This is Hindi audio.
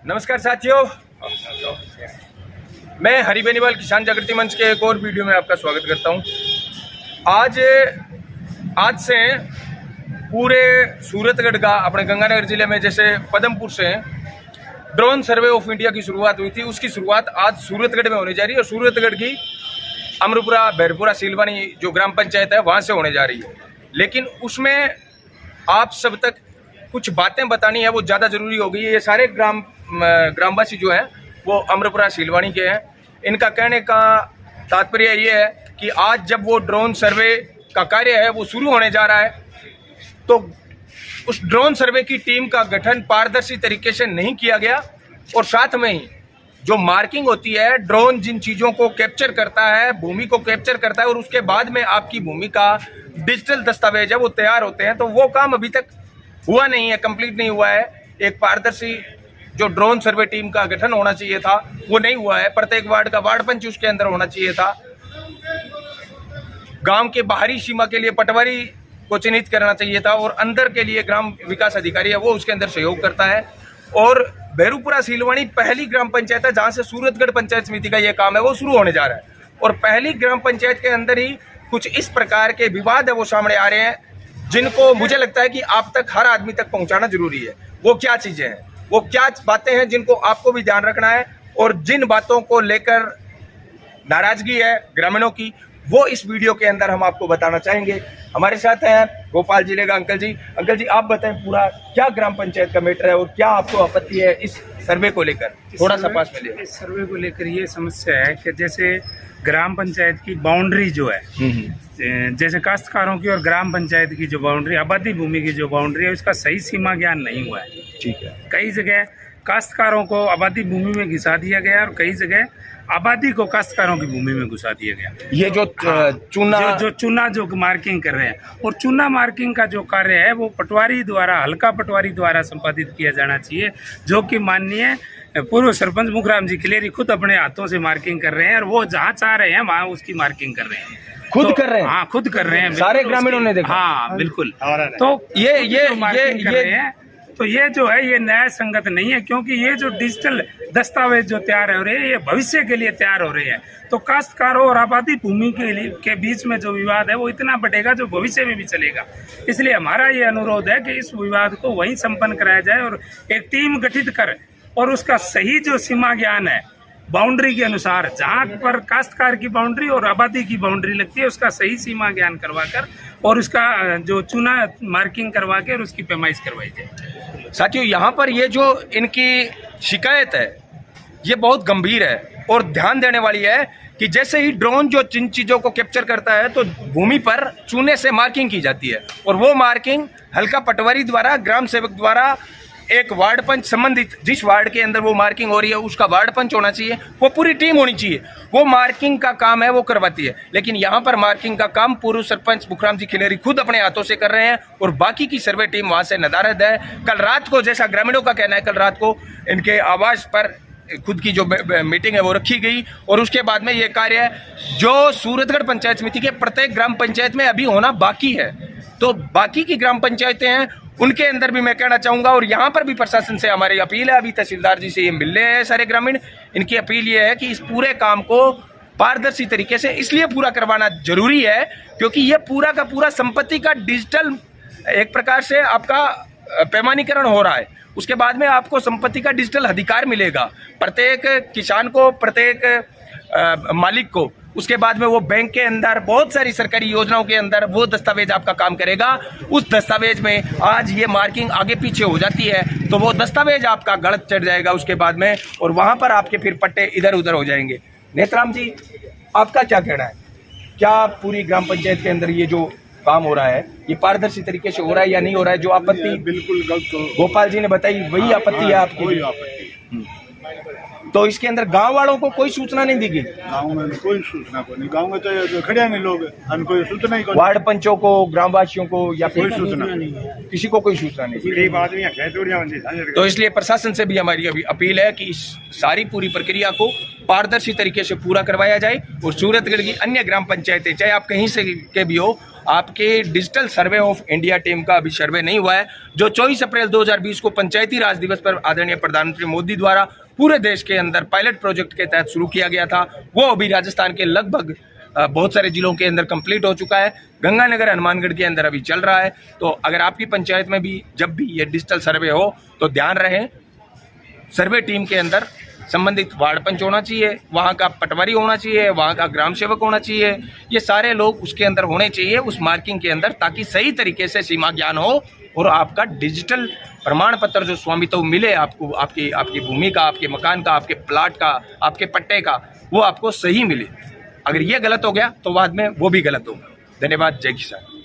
नमस्कार साथियों, मैं हरि बेनीवाल किसान जागृति मंच के एक और वीडियो में आपका स्वागत करता हूं। आज से पूरे सूरतगढ़ का अपने गंगानगर जिले में जैसे पदमपुर से ड्रोन सर्वे ऑफ इंडिया की शुरुआत हुई थी, उसकी शुरुआत आज सूरतगढ़ में होने जा रही है और सूरतगढ़ की अमरपुरा, भैरपुरा, सीलवानी जो ग्राम पंचायत है वहाँ से होने जा रही है। लेकिन उसमें आप सब तक कुछ बातें बतानी है, वो ज़्यादा ज़रूरी हो गई है। ये सारे ग्रामवासी जो हैं वो अमरपुरा, सीलवानी के हैं। इनका कहने का तात्पर्य ये है कि आज जब वो ड्रोन सर्वे का कार्य है वो शुरू होने जा रहा है, तो उस ड्रोन सर्वे की टीम का गठन पारदर्शी तरीके से नहीं किया गया और साथ में ही जो मार्किंग होती है, ड्रोन जिन चीज़ों को कैप्चर करता है, भूमि को कैप्चर करता है और उसके बाद में आपकी भूमि का डिजिटल दस्तावेज है वो तैयार होते हैं, तो वो काम अभी तक हुआ नहीं है, कंप्लीट नहीं हुआ है। एक पारदर्शी जो ड्रोन सर्वे टीम का गठन होना चाहिए था वो नहीं हुआ है। प्रत्येक वार्ड का वार्ड पंच उसके अंदर होना चाहिए था। गांव के बाहरी सीमा के लिए पटवारी को चिन्हित करना चाहिए था और अंदर के लिए ग्राम विकास अधिकारी है वो उसके अंदर सहयोग करता है। और भैरूपुरा, सीलवानी पहली ग्राम पंचायत है जहां से सूरतगढ़ पंचायत समिति का ये काम है वो शुरू होने जा रहा है। और पहली ग्राम पंचायत के अंदर ही कुछ इस प्रकार के विवाद है वो सामने आ रहे हैं, जिनको मुझे लगता है कि आप तक, हर आदमी तक पहुंचाना जरूरी है। वो क्या चीजें हैं, वो क्या बातें हैं जिनको आपको भी ध्यान रखना है, और जिन बातों को लेकर नाराजगी है ग्रामीणों की, वो इस वीडियो के अंदर हम आपको बताना चाहेंगे। हमारे साथ हैं गोपाल जिले का अंकल जी। अंकल जी, आप बताएं पूरा क्या ग्राम पंचायत का मैटर है और क्या आपको आपत्ति है इस सर्वे को लेकर? थोड़ा सा पास में ले। इस सर्वे को लेकर ये समस्या है कि जैसे ग्राम पंचायत की बाउंड्री जो है, जैसे काश्तकारों की और ग्राम पंचायत की जो बाउंड्री, आबादी भूमि की जो बाउंड्री है, उसका सही सीमा ज्ञान नहीं हुआ है। ठीक है। कई जगह काश्तकारों को आबादी भूमि में घुसा दिया गया और कई जगह आबादी को काश्तकारों की भूमि में घुसा दिया गया। ये जो चूना जो मार्किंग कर रहे हैं, और चूना मार्किंग का जो कार्य है वो पटवारी द्वारा, हल्का पटवारी द्वारा संपादित किया जाना चाहिए, जो कि माननीय पूर्व सरपंच मुखराम जी खिलेरी खुद अपने हाथों से मार्किंग कर रहे हैं और वो जहाँ चाह रहे हैं वहाँ उसकी मार्किंग कर रहे हैं। खुद कर रहे हैं? हाँ, खुद कर रहे हैं। सारे ग्रामीणों ने देखा? हाँ, बिल्कुल। तो ये जो है ये न्याय संगत नहीं है, क्योंकि ये जो डिजिटल दस्तावेज जो तैयार हो रहे हैं ये भविष्य के लिए तैयार हो रहे हैं। तो काश्तकारों और आबादी भूमि के बीच में जो विवाद है वो इतना बढ़ेगा जो भविष्य में भी चलेगा। इसलिए हमारा ये अनुरोध है कि इस विवाद को वहीं संपन्न कराया जाए और एक टीम गठित कर और उसका सही जो सीमा ज्ञान है बाउंड्री के अनुसार, जहाँ पर काश्तकार की बाउंड्री और आबादी की बाउंड्री लगती है, उसका सही सीमा ज्ञान करवाकर और उसका जो चूना मार्किंग करवा के और उसकी पैमाइश करवाई जाए। साथियों, यहाँ पर ये जो इनकी शिकायत है ये बहुत गंभीर है और ध्यान देने वाली है कि जैसे ही ड्रोन जो जिन चीज़ों को कैप्चर करता है तो भूमि पर चूने से मार्किंग की जाती है और वो मार्किंग हल्का पटवारी द्वारा, ग्राम सेवक द्वारा, एक वार्ड पंच, संबंधित जिस वार्ड के अंदर वो मार्किंग हो रही है उसका वार्ड पंच होना चाहिए, वो पूरी टीम होनी चाहिए, वो मार्किंग का काम है वो करवाती है। लेकिन यहाँ पर मार्किंग का काम पूर्व सरपंच मुखराम जी खिलेरी खुद अपने हाथों से कर रहे हैं और बाकी की सर्वे टीम वहाँ से नदारद है। कल रात को, जैसा ग्रामीणों का कहना है, कल रात को इनके आवास पर खुद की जो मीटिंग है वो रखी गई और उसके बाद में ये कार्य जो सूरतगढ़ पंचायत समिति के प्रत्येक ग्राम पंचायत में अभी होना बाकी है, तो बाकी की ग्राम पंचायतें हैं उनके अंदर भी मैं कहना चाहूँगा। और यहाँ पर भी प्रशासन से हमारी अपील है, अभी तहसीलदार जी से ये मिल रहे हैं सारे ग्रामीण, इनकी अपील ये है कि इस पूरे काम को पारदर्शी तरीके से इसलिए पूरा करवाना जरूरी है क्योंकि ये पूरा का पूरा संपत्ति का डिजिटल एक प्रकार से आपका पैमानीकरण हो रहा है। उसके बाद में आपको संपत्ति का डिजिटल अधिकार मिलेगा प्रत्येक किसान को, प्रत्येक मालिक को। उसके बाद में वो बैंक के अंदर, बहुत सारी सरकारी योजनाओं के अंदर वो दस्तावेज आपका काम करेगा। उस दस्तावेज में आज ये मार्किंग आगे पीछे हो जाती है तो वो दस्तावेज आपका गलत चढ़ जाएगा उसके बाद में, और वहां पर आपके फिर पट्टे इधर उधर हो जाएंगे। नेत्राम जी, आपका क्या कहना है? क्या पूरी ग्राम पंचायत के अंदर ये जो काम हो रहा है ये पारदर्शी तरीके से हो रहा है या नहीं हो रहा है? जो आपत्ति बिल्कुल गलत गोपाल जी ने बताई वही आपत्ति है आपकी? तो इसके अंदर गांव वालों को कोई सूचना नहीं दी गई? गाँव में कोई सूचना को नहीं, गाँव में तो खड़े हैं लोग, कोई सूचना ही, वार्ड पंचों को, ग्रामवासियों को या कोई सूचना नहीं, किसी को कोई सूचना नहीं। तो इसलिए प्रशासन से भी हमारी अभी अपील है कि इस सारी पूरी प्रक्रिया को पारदर्शी तरीके से पूरा करवाया जाए और सूरतगढ़ की अन्य ग्राम पंचायतें, चाहे आप कहीं से के भी हो, आपके digital survey of India team का अभी सर्वे नहीं हुआ है, जो 24 अप्रैल 2020 को पंचायती राज दिवस पर आदरणीय प्रधानमंत्री मोदी द्वारा पूरे देश के अंदर पायलट प्रोजेक्ट के तहत शुरू किया गया था, वो अभी राजस्थान के लगभग बहुत सारे जिलों के अंदर कंप्लीट हो चुका है। गंगानगर हनुमानगढ़ के अंदर अभी चल रहा है। तो अगर आपकी पंचायत में भी जब भी ये डिजिटल सर्वे हो तो ध्यान रहे, सर्वे टीम के अंदर संबंधित वार्ड पंच होना चाहिए, वहाँ का पटवारी होना चाहिए, वहाँ का ग्राम सेवक होना चाहिए, ये सारे लोग उसके अंदर होने चाहिए उस मार्किंग के अंदर, ताकि सही तरीके से सीमा ज्ञान हो और आपका डिजिटल प्रमाण पत्र जो स्वामित्व मिले आपको, आपकी भूमि का, आपके मकान का, आपके प्लाट का, आपके पट्टे का, वो आपको सही मिले। अगर ये गलत हो गया तो बाद में वो भी गलत होगा। धन्यवाद। जय किसान।